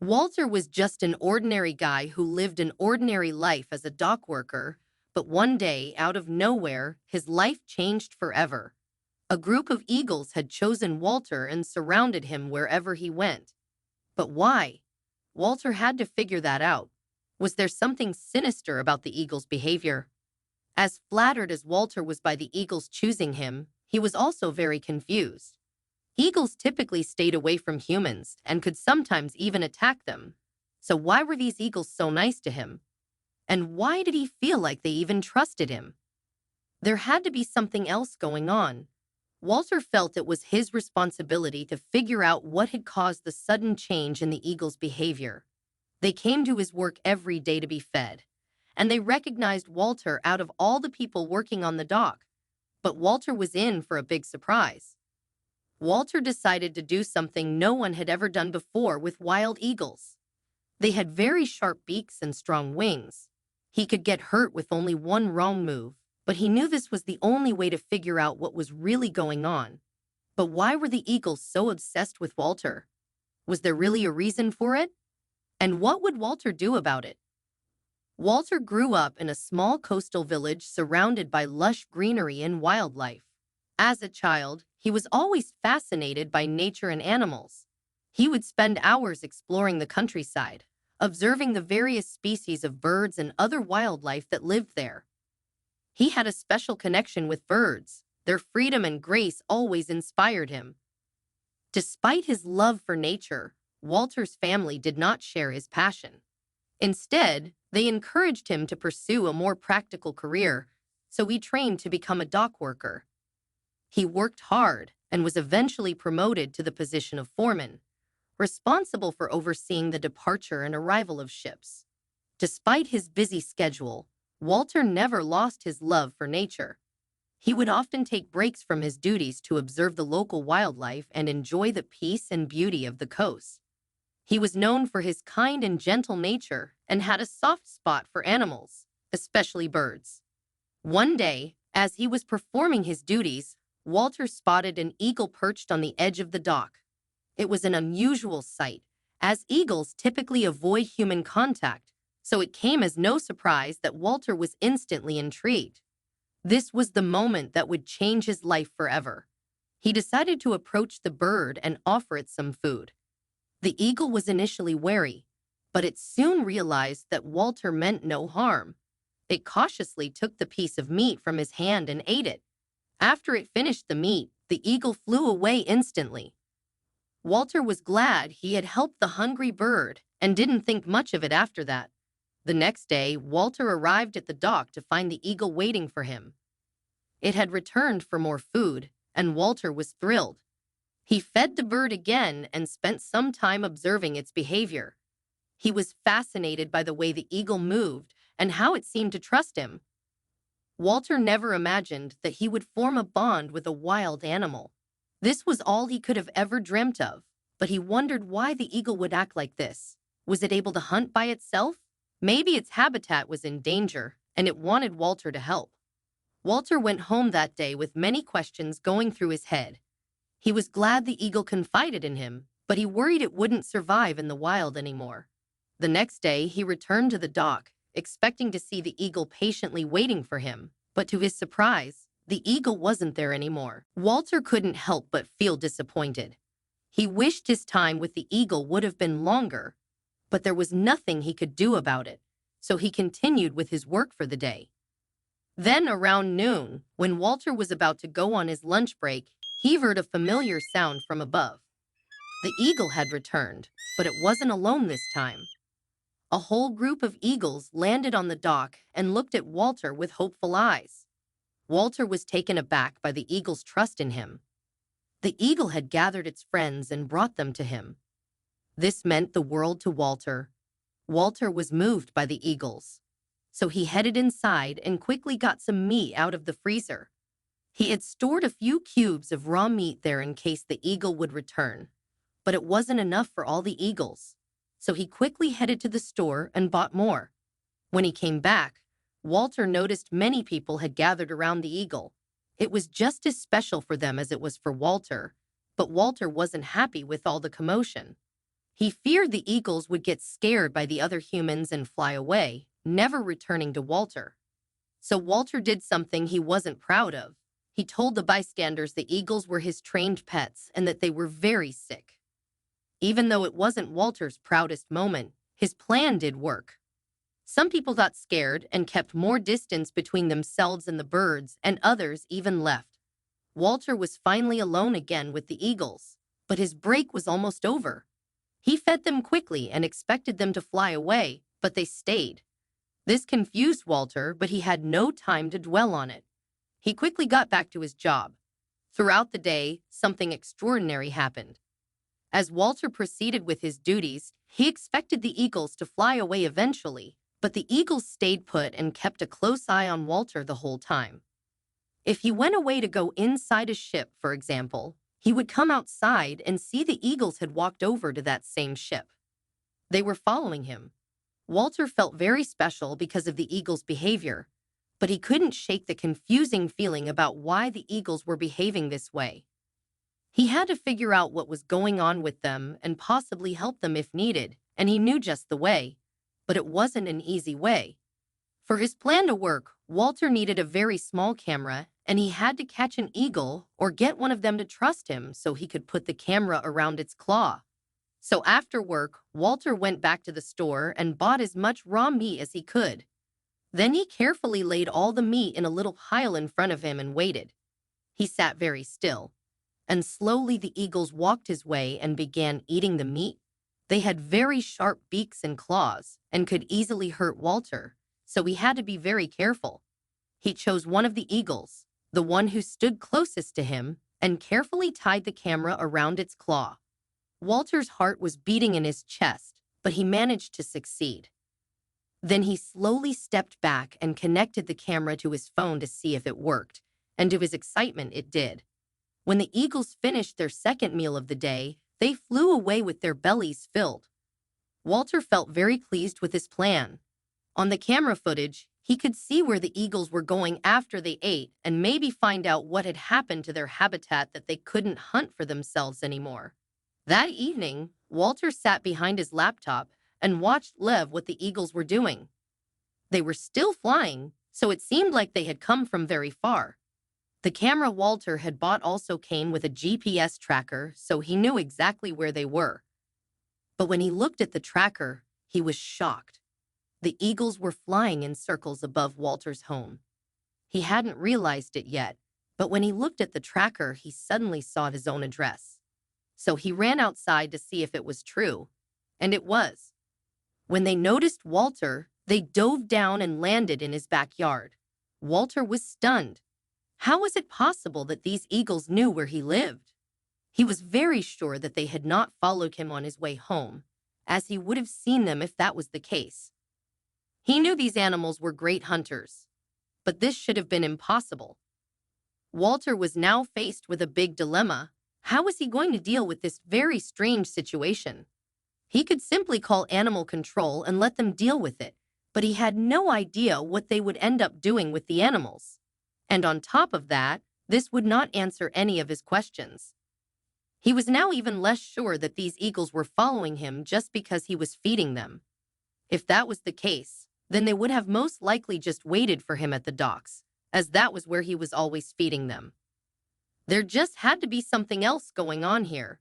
Walter was just an ordinary guy who lived an ordinary life as a dock worker, but one day, out of nowhere, his life changed forever. A group of eagles had chosen Walter and surrounded him wherever he went. But why? Walter had to figure that out. Was there something sinister about the eagles' behavior? As flattered as Walter was by the eagles choosing him, he was also very confused. Eagles typically stayed away from humans and could sometimes even attack them. So why were these eagles so nice to him? And why did he feel like they even trusted him? There had to be something else going on. Walter felt it was his responsibility to figure out what had caused the sudden change in the eagles' behavior. They came to his work every day to be fed, and they recognized Walter out of all the people working on the dock. But Walter was in for a big surprise. Walter decided to do something no one had ever done before with wild eagles. They had very sharp beaks and strong wings. He could get hurt with only one wrong move, but he knew this was the only way to figure out what was really going on. But why were the eagles so obsessed with Walter? Was there really a reason for it? And what would Walter do about it? Walter grew up in a small coastal village surrounded by lush greenery and wildlife. As a child, he was always fascinated by nature and animals. He would spend hours exploring the countryside, observing the various species of birds and other wildlife that lived there. He had a special connection with birds. Their freedom and grace always inspired him. Despite his love for nature, Walter's family did not share his passion. Instead, they encouraged him to pursue a more practical career, so he trained to become a dock worker. He worked hard and was eventually promoted to the position of foreman, responsible for overseeing the departure and arrival of ships. Despite his busy schedule, Walter never lost his love for nature. He would often take breaks from his duties to observe the local wildlife and enjoy the peace and beauty of the coast. He was known for his kind and gentle nature and had a soft spot for animals, especially birds. One day, as he was performing his duties, Walter spotted an eagle perched on the edge of the dock. It was an unusual sight, as eagles typically avoid human contact, so it came as no surprise that Walter was instantly intrigued. This was the moment that would change his life forever. He decided to approach the bird and offer it some food. The eagle was initially wary, but it soon realized that Walter meant no harm. It cautiously took the piece of meat from his hand and ate it. After it finished the meat, the eagle flew away instantly. Walter was glad he had helped the hungry bird and didn't think much of it after that. The next day, Walter arrived at the dock to find the eagle waiting for him. It had returned for more food, and Walter was thrilled. He fed the bird again and spent some time observing its behavior. He was fascinated by the way the eagle moved and how it seemed to trust him. Walter never imagined that he would form a bond with a wild animal. This was all he could have ever dreamt of, but he wondered why the eagle would act like this. Was it able to hunt by itself? Maybe its habitat was in danger, and it wanted Walter to help. Walter went home that day with many questions going through his head. He was glad the eagle confided in him, but he worried it wouldn't survive in the wild anymore. The next day, he returned to the dock, expecting to see the eagle patiently waiting for him, but to his surprise, the eagle wasn't there anymore. Walter couldn't help but feel disappointed. He wished his time with the eagle would have been longer, but there was nothing he could do about it, so he continued with his work for the day. Then around noon, when Walter was about to go on his lunch break, he heard a familiar sound from above. The eagle had returned, but it wasn't alone this time. A whole group of eagles landed on the dock and looked at Walter with hopeful eyes. Walter was taken aback by the eagle's trust in him. The eagle had gathered its friends and brought them to him. This meant the world to Walter. Walter was moved by the eagles, so he headed inside and quickly got some meat out of the freezer. He had stored a few cubes of raw meat there in case the eagle would return, but it wasn't enough for all the eagles, so he quickly headed to the store and bought more. When he came back, Walter noticed many people had gathered around the eagle. It was just as special for them as it was for Walter, but Walter wasn't happy with all the commotion. He feared the eagles would get scared by the other humans and fly away, never returning to Walter. So Walter did something he wasn't proud of. He told the bystanders the eagles were his trained pets and that they were very sick. Even though it wasn't Walter's proudest moment, his plan did work. Some people got scared and kept more distance between themselves and the birds, and others even left. Walter was finally alone again with the eagles, but his break was almost over. He fed them quickly and expected them to fly away, but they stayed. This confused Walter, but he had no time to dwell on it. He quickly got back to his job. Throughout the day, something extraordinary happened. As Walter proceeded with his duties, he expected the eagles to fly away eventually, but the eagles stayed put and kept a close eye on Walter the whole time. If he went away to go inside a ship, for example, he would come outside and see the eagles had walked over to that same ship. They were following him. Walter felt very special because of the eagles' behavior, but he couldn't shake the confusing feeling about why the eagles were behaving this way. He had to figure out what was going on with them and possibly help them if needed, and he knew just the way, but it wasn't an easy way. For his plan to work, Walter needed a very small camera, and he had to catch an eagle or get one of them to trust him so he could put the camera around its claw. So after work, Walter went back to the store and bought as much raw meat as he could. Then he carefully laid all the meat in a little pile in front of him and waited. He sat very still, and slowly the eagles walked his way and began eating the meat. They had very sharp beaks and claws and could easily hurt Walter, so he had to be very careful. He chose one of the eagles, the one who stood closest to him, and carefully tied the camera around its claw. Walter's heart was beating in his chest, but he managed to succeed. Then he slowly stepped back and connected the camera to his phone to see if it worked, and to his excitement, it did. When the eagles finished their second meal of the day, they flew away with their bellies filled. Walter felt very pleased with his plan. On the camera footage, he could see where the eagles were going after they ate and maybe find out what had happened to their habitat that they couldn't hunt for themselves anymore. That evening, Walter sat behind his laptop and watched live what the eagles were doing. They were still flying, so it seemed like they had come from very far. The camera Walter had bought also came with a GPS tracker, so he knew exactly where they were. But when he looked at the tracker, he was shocked. The eagles were flying in circles above Walter's home. He hadn't realized it yet, but when he looked at the tracker, he suddenly saw his own address. So he ran outside to see if it was true, and it was. When they noticed Walter, they dove down and landed in his backyard. Walter was stunned. How was it possible that these eagles knew where he lived? He was very sure that they had not followed him on his way home, as he would have seen them if that was the case. He knew these animals were great hunters, but this should have been impossible. Walter was now faced with a big dilemma. How was he going to deal with this very strange situation? He could simply call animal control and let them deal with it, but he had no idea what they would end up doing with the animals. And on top of that, this would not answer any of his questions. He was now even less sure that these eagles were following him just because he was feeding them. If that was the case, then they would have most likely just waited for him at the docks, as that was where he was always feeding them. There just had to be something else going on here.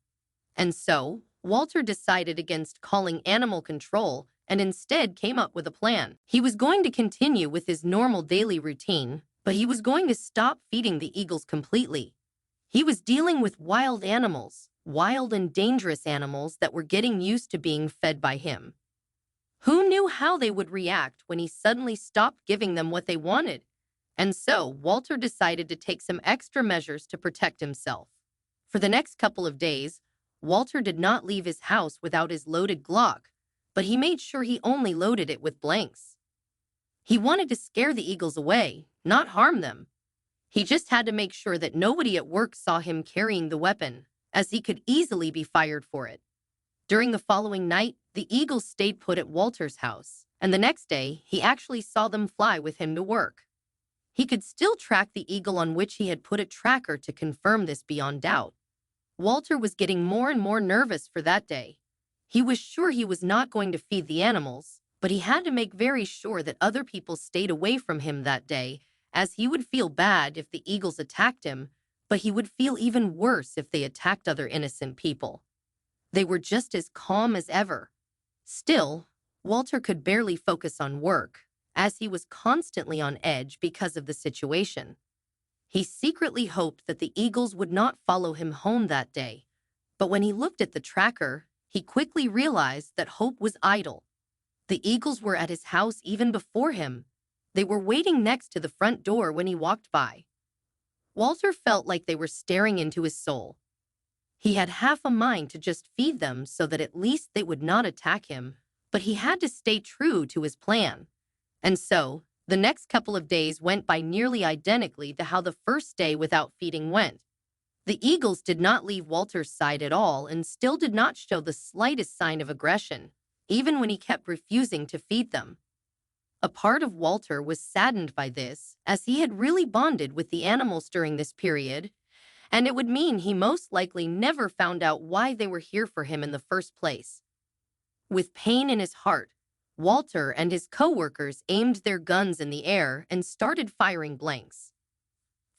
And so, Walter decided against calling animal control and instead came up with a plan. He was going to continue with his normal daily routine, but he was going to stop feeding the eagles completely. He was dealing with wild animals, wild and dangerous animals that were getting used to being fed by him. Who knew how they would react when he suddenly stopped giving them what they wanted? And so, Walter decided to take some extra measures to protect himself. For the next couple of days, Walter did not leave his house without his loaded Glock, but he made sure he only loaded it with blanks. He wanted to scare the eagles away, not harm them. He just had to make sure that nobody at work saw him carrying the weapon, as he could easily be fired for it. During the following night, the eagles stayed put at Walter's house, and the next day, he actually saw them fly with him to work. He could still track the eagle on which he had put a tracker to confirm this beyond doubt. Walter was getting more and more nervous for that day. He was sure he was not going to feed the animals, but he had to make very sure that other people stayed away from him that day, as he would feel bad if the eagles attacked him, but he would feel even worse if they attacked other innocent people. They were just as calm as ever. Still, Walter could barely focus on work, as he was constantly on edge because of the situation. He secretly hoped that the eagles would not follow him home that day, but when he looked at the tracker, he quickly realized that hope was idle. The eagles were at his house even before him. They were waiting next to the front door when he walked by. Walter felt like they were staring into his soul. He had half a mind to just feed them so that at least they would not attack him, but he had to stay true to his plan. And so, the next couple of days went by nearly identically to how the first day without feeding went. The eagles did not leave Walter's side at all and still did not show the slightest sign of aggression, even when he kept refusing to feed them. A part of Walter was saddened by this, as he had really bonded with the animals during this period, and it would mean he most likely never found out why they were here for him in the first place. With pain in his heart, Walter and his co-workers aimed their guns in the air and started firing blanks.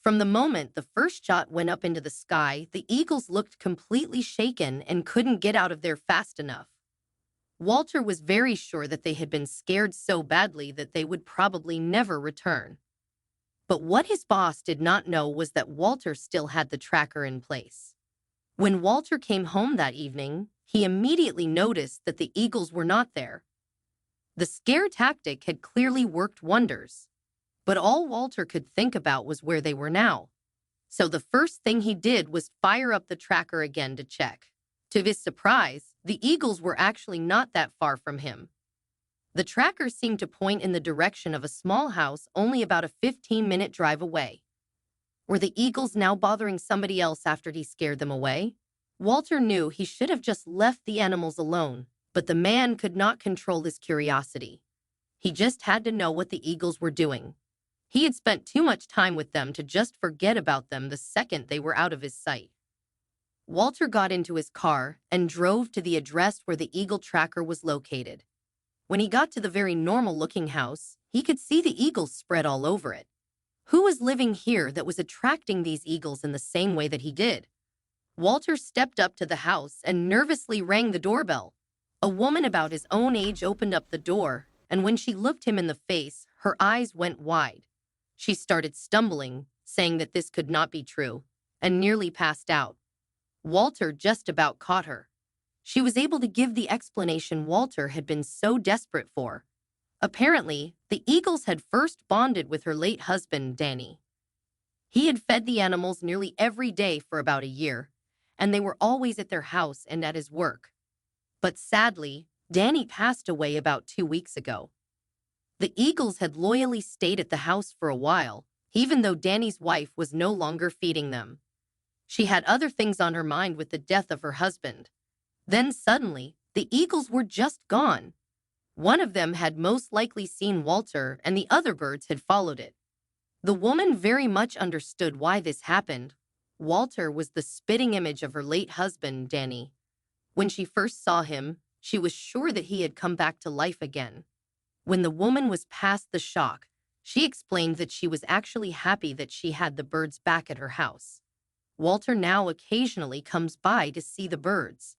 From the moment the first shot went up into the sky, the eagles looked completely shaken and couldn't get out of there fast enough. Walter was very sure that they had been scared so badly that they would probably never return. But what his boss did not know was that Walter still had the tracker in place. When Walter came home that evening, he immediately noticed that the eagles were not there. The scare tactic had clearly worked wonders, but all Walter could think about was where they were now. So the first thing he did was fire up the tracker again to check. To his surprise, the eagles were actually not that far from him. The tracker seemed to point in the direction of a small house only about a 15-minute drive away. Were the eagles now bothering somebody else after he scared them away? Walter knew he should have just left the animals alone, but the man could not control his curiosity. He just had to know what the eagles were doing. He had spent too much time with them to just forget about them the second they were out of his sight. Walter got into his car and drove to the address where the eagle tracker was located. When he got to the very normal-looking house, he could see the eagles spread all over it. Who was living here that was attracting these eagles in the same way that he did? Walter stepped up to the house and nervously rang the doorbell. A woman about his own age opened up the door, and when she looked him in the face, her eyes went wide. She started stumbling, saying that this could not be true, and nearly passed out. Walter just about caught her. She was able to give the explanation Walter had been so desperate for. Apparently, the eagles had first bonded with her late husband, Danny. He had fed the animals nearly every day for about a year, and they were always at their house and at his work. But sadly, Danny passed away about 2 weeks ago. The eagles had loyally stayed at the house for a while, even though Danny's wife was no longer feeding them. She had other things on her mind with the death of her husband. Then suddenly, the eagles were just gone. One of them had most likely seen Walter, and the other birds had followed it. The woman very much understood why this happened. Walter was the spitting image of her late husband, Danny. When she first saw him, she was sure that he had come back to life again. When the woman was past the shock, she explained that she was actually happy that she had the birds back at her house. Walter now occasionally comes by to see the birds.